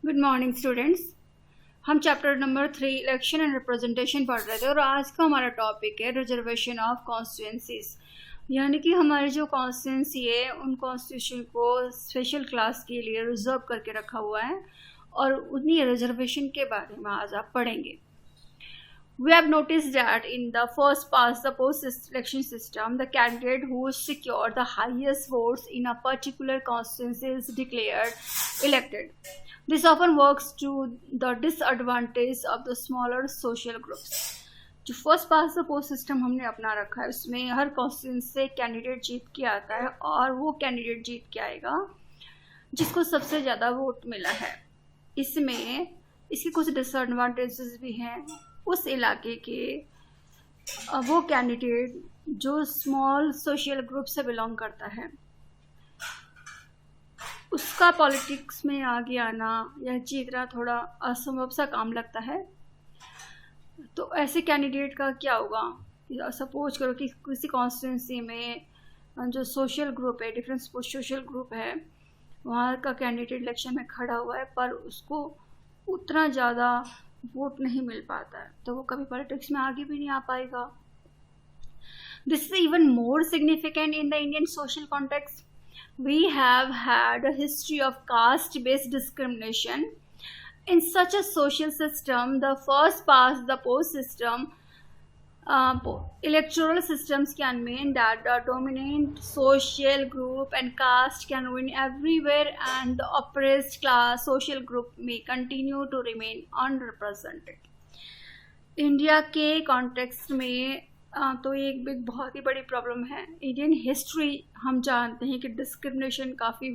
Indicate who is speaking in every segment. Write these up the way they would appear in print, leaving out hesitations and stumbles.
Speaker 1: Good morning students. हम chapter number 3 election and representation पढ़ रहे थे और आज का हमारा टॉपिक है रिजर्वेशन ऑफ कॉन्स्टिट्यूंसीज, यानी कि हमारी जो कॉन्स्टिट्यूंसी है उन कॉन्स्टिट्यूशन को स्पेशल क्लास के लिए रिजर्व करके रखा हुआ है और उन्हीं रिजर्वेशन के बारे में आज आप पढ़ेंगे। We have noticed that in the first past the post election system, the candidate who secured the highest votes in a particular constituency is declared elected. This often works to the disadvantage of the smaller social groups. जो first pass the post system हमने अपना रखा है उसमें हर constituency से candidate जीत के आता है और वो कैंडिडेट जीत के आएगा जिसको सबसे ज़्यादा वोट मिला है। इसमें इसके कुछ डिसएडवांटेजेस भी हैं। उस इलाके के वो कैंडिडेट जो स्मॉल सोशल ग्रुप से बिलोंग करता है उसका पॉलिटिक्स में आगे आना या जीतना थोड़ा असंभव सा काम लगता है। तो ऐसे कैंडिडेट का क्या होगा, सपोज करो कि किसी कॉन्स्टिट्यूंसी में जो सोशल ग्रुप है, डिफरेंट सोशल ग्रुप है, वहाँ का कैंडिडेट इलेक्शन में खड़ा हुआ है पर उसको उतना ज़्यादा वोट नहीं मिल पाता है तो वो कभी पॉलिटिक्स में आगे भी नहीं आ पाएगा। This is even more significant in the Indian social context. We have had a history of caste-based discrimination. In such a social system, the first past the post system, electoral systems can mean that the dominant social group and caste can win everywhere and the oppressed class social group may continue to remain unrepresented. India के context में तो एक बहुत ही बड़ी problem है। Indian history हम जानते हैं कि डिस्क्रिमिनेशन काफ़ी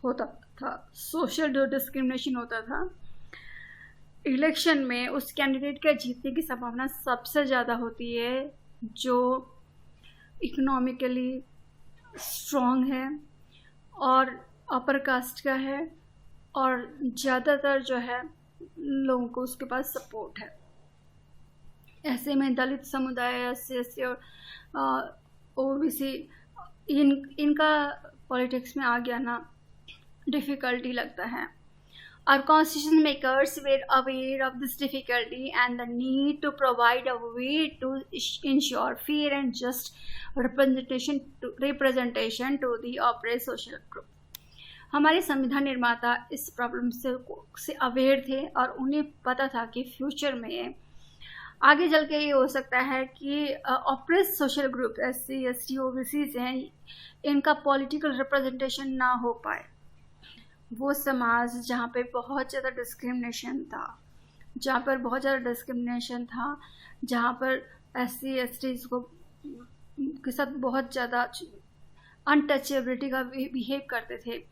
Speaker 1: होता था, सोशल जो डिस्क्रिमिनेशन होता था। इलेक्शन में उस कैंडिडेट का जीतने की संभावना सबसे ज़्यादा होती है जो इकोनॉमिकली स्ट्रॉन्ग है और अपर कास्ट का है और ज़्यादातर जो है लोगों को उसके पास सपोर्ट है। ऐसे में दलित समुदाय, एससी और ओबीसी इनका पॉलिटिक्स में आ गया ना डिफ़िकल्टी लगता है। Our constitution makers were aware of this difficulty and the need to provide a way to ensure fair and just representation to the oppressed social group. हमारे संविधान निर्माता इस प्रॉब्लम से अवेयर थे और उन्हें पता था कि फ्यूचर में आगे चल के ये हो सकता है कि oppress social group SC, ST, OBC हैं, इनका पॉलिटिकल रिप्रेजेंटेशन ना हो पाए। वो समाज जहाँ पे बहुत ज़्यादा डिस्क्रिमिनेशन था, जहाँ पर एससी, एसटी को के साथ बहुत ज़्यादा अनटचेबिलिटी का बिहेव करते थे,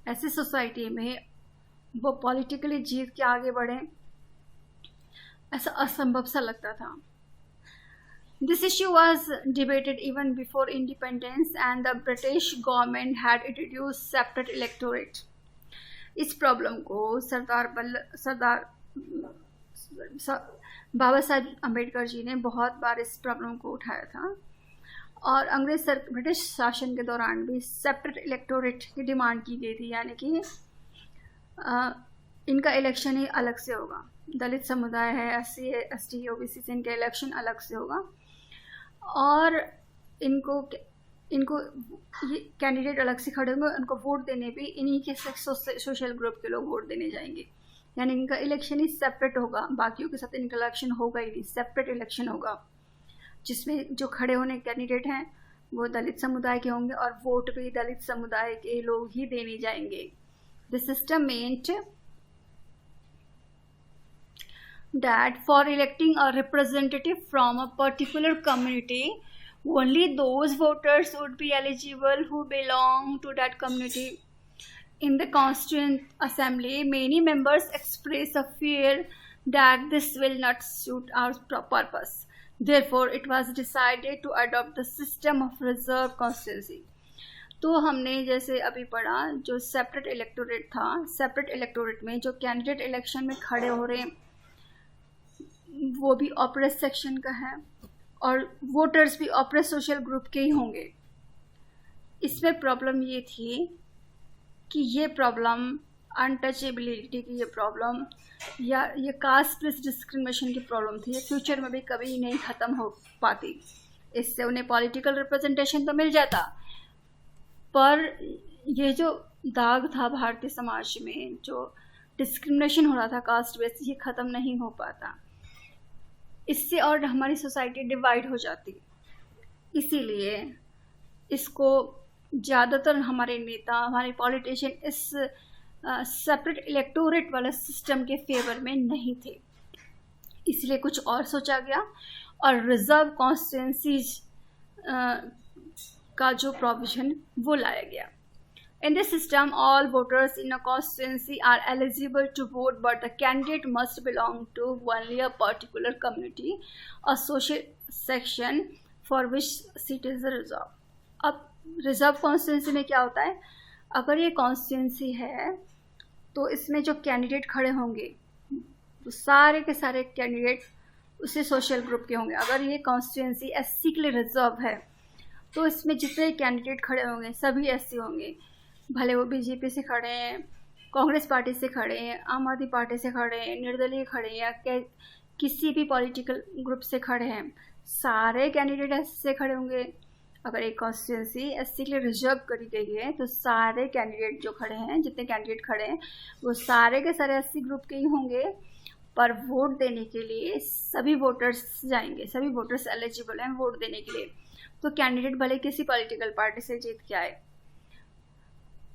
Speaker 1: ऐसी सोसाइटी में वो पॉलिटिकली जीत के आगे बढ़ें ऐसा असंभव सा लगता था। This issue was debated even before independence and the British government had introduced separate electorate. इस प्रॉब्लम को सरदार बाबा साहब अम्बेडकर जी ने बहुत बार इस प्रॉब्लम को उठाया था और ब्रिटिश शासन के दौरान भी सेपरेट इलेक्टोरेट की डिमांड की गई थी, यानी कि इनका इलेक्शन ही अलग से होगा। दलित समुदाय है, एससी, एसटी, ओबीसी से इनका इलेक्शन अलग से होगा और इनको ये कैंडिडेट अलग से खड़े होंगे, उनको वोट देने भी इन्हीं के सोशल ग्रुप के लोग वोट देने जाएंगे, यानी इनका इलेक्शन ही सेपरेट होगा। बाकियों के साथ इनका इलेक्शन होगा ही नहीं, सेपरेट इलेक्शन होगा जिसमें जो खड़े होने कैंडिडेट हैं वो दलित समुदाय के होंगे और वोट भी दलित समुदाय के लोग ही देने जाएंगे। The system meant that for electing a representative from a particular community, only those voters would be eligible who belong to that community. In the Constituent Assembly, many members express a fear that this will not suit our purpose. Therefore, it was decided to adopt the system of reserve constituency. तो हमने जैसे अभी पढ़ा जो separate electorate था, separate electorate में जो candidate election में खड़े हो रहे हैं वो भी ऑप्रेस सेक्शन का है और वोटर्स भी ऑप्रेस सोशल ग्रुप के ही होंगे। इसमें प्रॉब्लम ये थी कि ये प्रॉब्लम अनटचेबिलिटी की ये प्रॉब्लम या ये कास्ट बेस्ड डिस्क्रिमिनेशन की प्रॉब्लम थी, ये फ्यूचर में भी कभी नहीं ख़त्म हो पाती। इससे उन्हें पॉलिटिकल रिप्रेजेंटेशन तो मिल जाता, पर ये जो दाग था भारतीय समाज में, जो डिस्क्रिमिनेशन हो रहा था कास्ट बेस्ड, ये ख़त्म नहीं हो पाता। इससे और हमारी सोसाइटी डिवाइड हो जाती। इसीलिए इसको ज़्यादातर हमारे नेता, हमारे पॉलिटिशियन इस सेपरेट इलेक्टोरेट वाला सिस्टम के फेवर में नहीं थे। इसलिए कुछ और सोचा गया और रिजर्व कॉन्स्टिट्यूंसीज का जो प्रोविजन वो लाया गया। In this system, all voters in a constituency are eligible to vote, but the candidate must belong to only a particular community or social section for which seat is reserved. अब reserve constituency में क्या होता है, अगर ये constituency है तो इसमें जो कैंडिडेट खड़े होंगे तो सारे के सारे कैंडिडेट उसी सोशल ग्रुप के होंगे। अगर ये कॉन्स्टिट्यूंसी एससी के लिए रिजर्व है तो इसमें जितने कैंडिडेट खड़े होंगे सभी एससी होंगे, भले वो बीजेपी से खड़े हैं, कांग्रेस पार्टी से खड़े हैं, आम आदमी पार्टी से खड़े हैं, निर्दलीय खड़े हैं या किसी भी पॉलिटिकल ग्रुप से खड़े हैं, सारे कैंडिडेट एससी से खड़े होंगे। अगर एक कॉन्स्टिट्यूंसी एससी के लिए रिजर्व करी गई है तो सारे कैंडिडेट जो खड़े हैं, जितने कैंडिडेट खड़े हैं वो सारे के सारे एससी ग्रुप के ही होंगे। पर वोट देने के लिए सभी वोटर्स जाएंगे, सभी वोटर्स एलिजिबल हैं वोट देने के लिए। तो कैंडिडेट भले किसी पॉलिटिकल पार्टी से जीत के आए,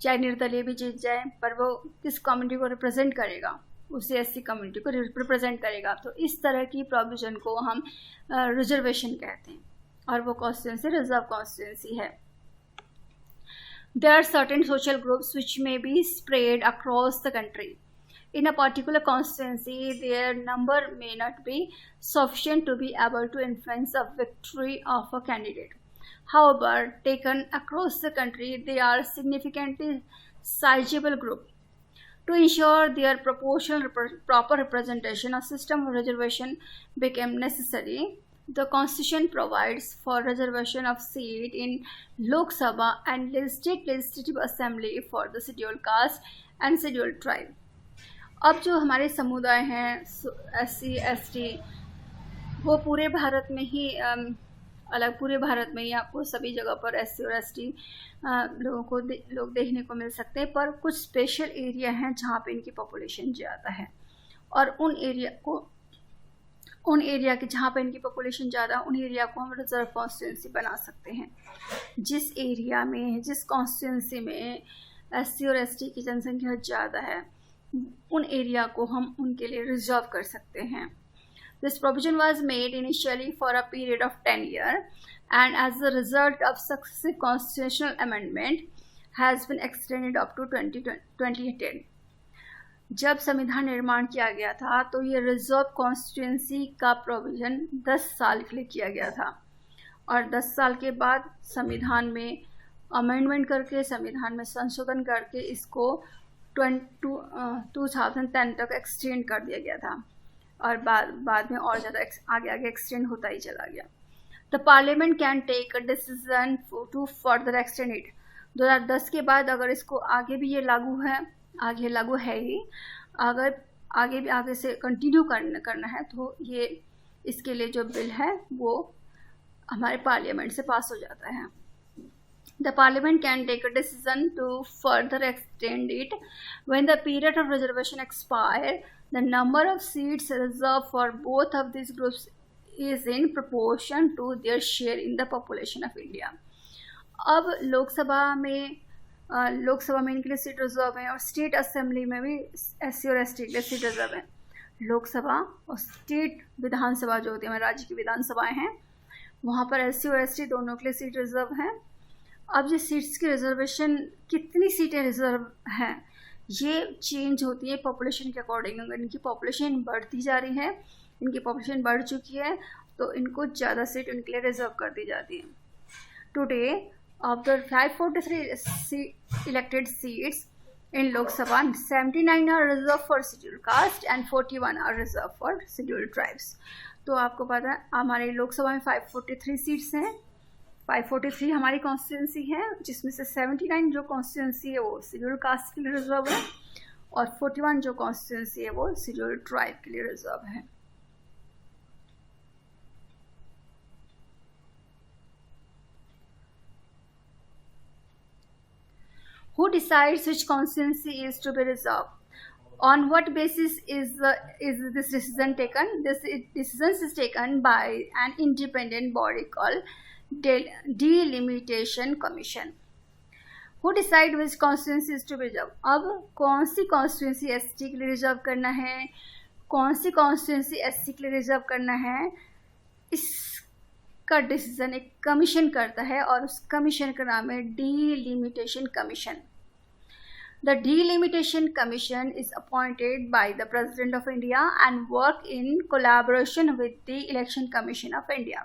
Speaker 1: चाहे निर्दलीय भी जीत जाए, पर वो किस कम्युनिटी को रिप्रेजेंट करेगा, उसी एससी कम्युनिटी को रिप्रेजेंट करेगा। तो इस तरह की प्रोविजन को हम रिजर्वेशन कहते हैं और वो कॉन्स्टिट्यूंसी रिजर्व कॉन्स्टिट्यूंसी है। There are certain social groups which may be spread across the country. In a particular constituency, their number may not be sufficient to be able to influence the victory of a candidate. However, taken across the country, they are significantly sizable group. To ensure their proper representation, a system of reservation became necessary. The Constitution provides for reservation of seat in Lok Sabha and State Legislative Assembly for the scheduled caste and scheduled tribe. अब जो हमारे समुदाय हैं SC ST, वो पूरे भारत में ही पूरे भारत में ही आपको सभी जगह पर एससी और एसटी लोगों को लोग देखने को मिल सकते हैं। पर कुछ स्पेशल एरिया हैं जहाँ पे इनकी पॉपुलेशन ज़्यादा है और उन एरिया के जहाँ पे इनकी पॉपुलेशन ज़्यादा, उन एरिया को हम रिजर्व कॉन्स्टिट्यूंसी बना सकते हैं। जिस एरिया में, जिस कॉन्स्टिट्यूंसी में एससी और एसटी की जनसंख्या ज़्यादा है, उन एरिया को हम उनके लिए रिजर्व कर सकते हैं। This provision was made initially for a period of 10 years and as a result of successive constitutional amendment has been extended up to 2010. जब संविधान निर्माण किया गया था तो ये रिजर्व कॉन्स्टिट्यूंसी का प्रोविज़न 10 साल के लिए किया गया था और 10 साल के बाद संविधान में अमेंडमेंट करके, संविधान में संशोधन करके इसको 2010 तक एक्सटेंड कर दिया गया था और बाद में और ज़्यादा आगे एक्सटेंड होता ही चला गया। The parliament can take a decision to further extend it. 2010 के बाद अगर इसको आगे भी ये लागू है ही, अगर आगे से कंटिन्यू करना है तो ये इसके लिए जो बिल है वो हमारे पार्लियामेंट से पास हो जाता है। The Parliament can take a decision to further extend it when the period of reservation expires. The number of seats reserved for both of these groups is in proportion to their share in the population of India. अब लोकसभा में इनके लिए seat reserve है और state assembly में भी SC और ST के लिए सीट रिजर्व है। लोकसभा और स्टेट विधानसभा जो होती है, हमारे राज्य की विधानसभाएं हैं, वहाँ पर एससी और एसटी दोनों के लिए सीट रिजर्व हैं। अब ये सीट्स की रिजर्वेशन, कितनी सीटें रिजर्व हैं, ये चेंज होती है पॉपुलेशन के अकॉर्डिंग। अगर इनकी पॉपुलेशन बढ़ती जा रही है, इनकी पॉपुलेशन बढ़ चुकी है, तो इनको ज़्यादा सीट इनके लिए रिजर्व कर दी जाती है। Today of the 543 elected seats in Lok Sabha, 79 are reserve for scheduled caste and 41 are reserve for scheduled tribes. तो आपको पता है हमारे लोकसभा में 543 सीट्स हैं। 543 हमारी कॉन्स्टिट्यूंसी है, जिसमें से 79 जो कॉन्स्टिट्यूंसी है वो शेड्यूल्ड कास्ट के लिए रिजर्व है और 41 जो कॉन्स्टिट्यूंसी है वो शेड्यूल ट्राइब के लिए रिजर्व है। Who decides which constituency is to be reserved? On what basis is this decision taken? This decision is taken by an independent body called Delimitation Commission. Who decide which constituency is to be reserved? अब कौन सी constituency ST के लिए reserve करना है, कौन सी constituency SC के लिए reserve करना है, इसका डिसीजन एक कमीशन करता है और उस कमीशन का नाम है delimitation commission. The Delimitation Commission is appointed by the President of India and work in collaboration with the Election Commission of India.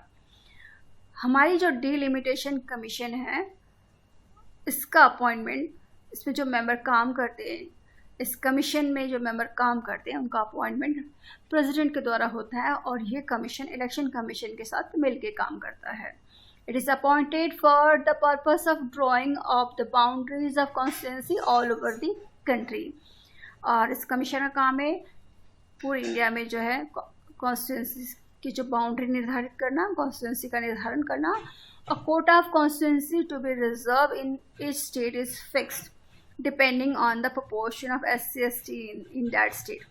Speaker 1: हमारी जो Delimitation Commission है, इसका अपॉइंटमेंट, इसमें जो मेंबर काम करते हैं, इस कमीशन में जो मेंबर काम करते हैं उनका अपॉइंटमेंट प्रेसिडेंट के द्वारा होता है और ये कमीशन इलेक्शन कमीशन के साथ मिलकर काम करता है। It is appointed for the purpose of drawing of the boundaries of constituency all over the country. और इस कमीशन का काम है पूरी इंडिया में जो है कॉन्स्टिट्यूंसी की जो बाउंड्री निर्धारित करना, कॉन्स्टिट्यूंसी का निर्धारण करना। A quota of constituency to be reserved in each state is fixed depending on the proportion of SC/ST in that state.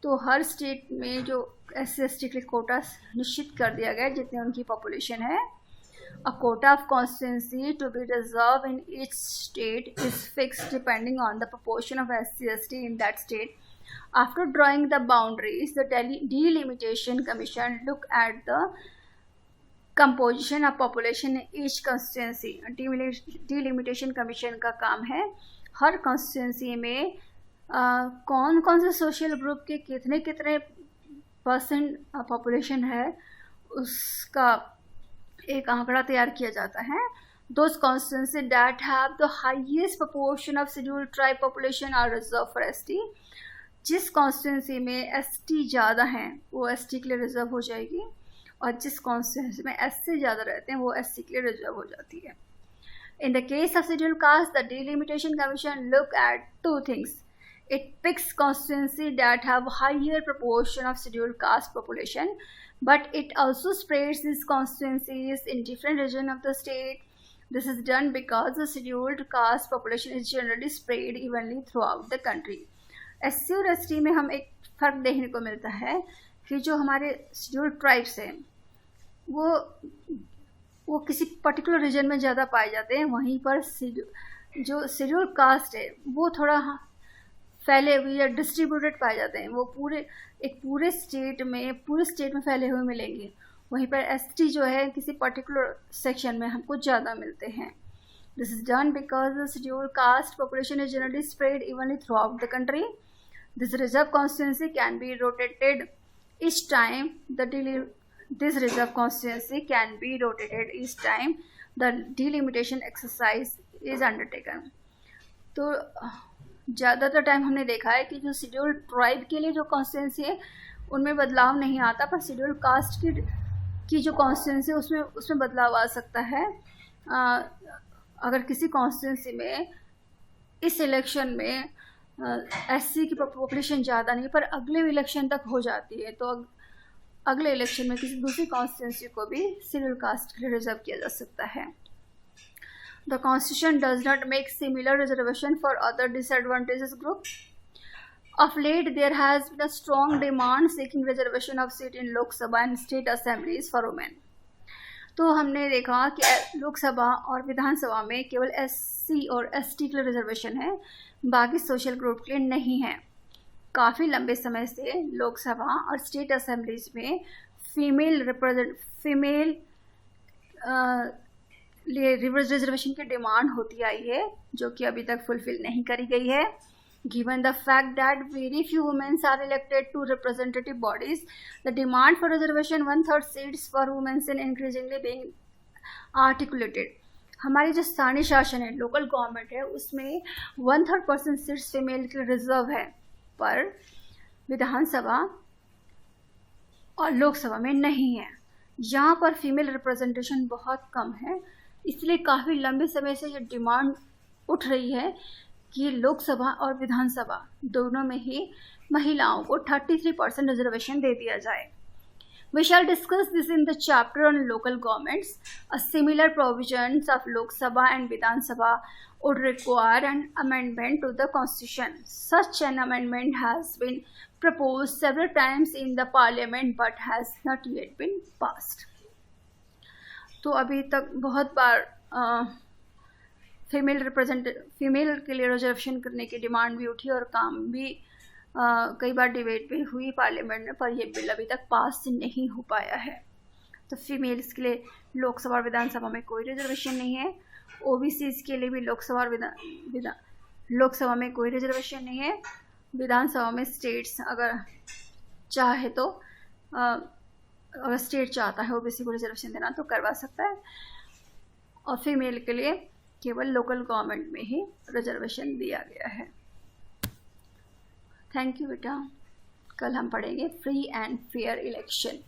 Speaker 1: तो हर स्टेट में जो SC/ST के कोटा निश्चित कर दिया गया जितनी उनकी पॉपुलेशन है। A quota of constituency to be reserved in each state is fixed depending on the proportion of SC/ST in that state. After drawing the boundaries, the Delimitation Commission look at the composition of population in each constituency. Delimitation Commission का काम है हर constituency में कौन कौन से social group के कितने कितने परसेंट पॉपुलेशन है उसका एक आंकड़ा तैयार किया जाता है। Those constituencies that have the highest proportion of scheduled tribe population are reserved for ST. जिस कॉन्स्टिट्यूंसी में ST ज़्यादा हैं वो ST के लिए रिजर्व हो जाएगी और जिस कॉन्स्टिट्यूंसी में SC ज़्यादा रहते हैं वो SC के लिए रिजर्व हो जाती है। In the case of scheduled caste, the Delimitation Commission look at two things. It picks constituencies that have higher proportion of scheduled caste population, but it also spreads these constituencies in different regions of the state. This is done because the scheduled caste population is generally spread evenly throughout the country. SC और ST में हम एक फ़र्क देखने को मिलता है कि जो हमारे शेड्यूल्ड ट्राइब्स हैं वो किसी पर्टिकुलर रीजन में ज़्यादा पाए जाते हैं, वहीं पर जो शेड्यूल्ड कास्ट है वो थोड़ा फैले हुए या डिस्ट्रीब्यूटेड पाए जाते हैं, वो पूरे स्टेट में फैले हुए मिलेंगे। वहीं पर ST जो है किसी पर्टिकुलर सेक्शन में हमको ज़्यादा मिलते हैं। This is done because the scheduled caste population is generally spread evenly through out the country. This reserve constituency can be rotated each time this reserve constituency can be rotated each time the delimitation exercise is undertaken. तो ज़्यादातर time हमने देखा है कि जो scheduled tribe के लिए जो कॉन्स्टिट्यूंसी है उनमें बदलाव नहीं आता, पर शेड्यूल्ड कास्ट की जो कॉन्स्टिट्यूंसी है उसमें बदलाव आ सकता है। अगर किसी कॉन्स्टिट्यूंसी में इस इलेक्शन में SC की पॉपुलेशन ज़्यादा नहीं पर अगले इलेक्शन तक हो जाती है तो अगले इलेक्शन में किसी दूसरी कॉन्स्टिट्यूंसी को भी शेड्यूल्ड कास्ट के लिए रिजर्व किया जा सकता है। The Constitution does not make similar reservation for other disadvantaged group. Of late, there has been a strong demand seeking reservation of seat in Lok Sabha and state assemblies for women. तो हमने देखा कि लोकसभा और विधानसभा में केवल SC और ST के लिए रिजर्वेशन है, बाकी सोशल ग्रुप के लिए नहीं है। काफ़ी लंबे समय से लोकसभा और स्टेट असेंबलीज में फीमेल रिजर्वेशन की डिमांड होती आई है जो कि अभी तक फुलफिल नहीं करी गई है। Given the fact that very few womens are elected to representative bodies, the demand for reservation 1/3 seats for womens in increasingly being articulated. हमारी जो स्थानीय शासन है, लोकल गवर्नमेंट है, उसमें 1/3% सीट्स फीमेल के रिजर्व है, पर विधानसभा और लोकसभा में नहीं है। यहाँ पर फीमेल रिप्रेजेंटेशन बहुत कम है, इसलिए काफ़ी लंबे समय से ये डिमांड उठ रही है कि लोकसभा और विधानसभा दोनों में ही महिलाओं को 33% रिजर्वेशन दे दिया जाए। We shall discuss this in the chapter on local governments. A similar provisions of Lok Sabha and Vidhan Sabha would require an amendment to the Constitution. Such an amendment has been proposed several times in the Parliament but has not yet been passed. तो अभी तक बहुत बार female के लिए reservation करने की demand भी उठी और काम भी कई बार डिबेट भी हुई पार्लियामेंट में, पर यह बिल अभी तक पास नहीं हो पाया है। तो फीमेल्स के लिए लोकसभा और विधानसभा में कोई रिजर्वेशन नहीं है। ओबीसीज के लिए भी लोकसभा और लोकसभा में कोई रिजर्वेशन नहीं है। विधानसभा में स्टेट्स अगर चाहे तो अगर स्टेट चाहता है ओबीसी को रिजर्वेशन देना तो करवा सकता है, और फीमेल के लिए केवल लोकल गवर्नमेंट में ही रिजर्वेशन दिया गया है। थैंक यू बेटा। कल हम पढ़ेंगे फ्री एंड फेयर इलेक्शन।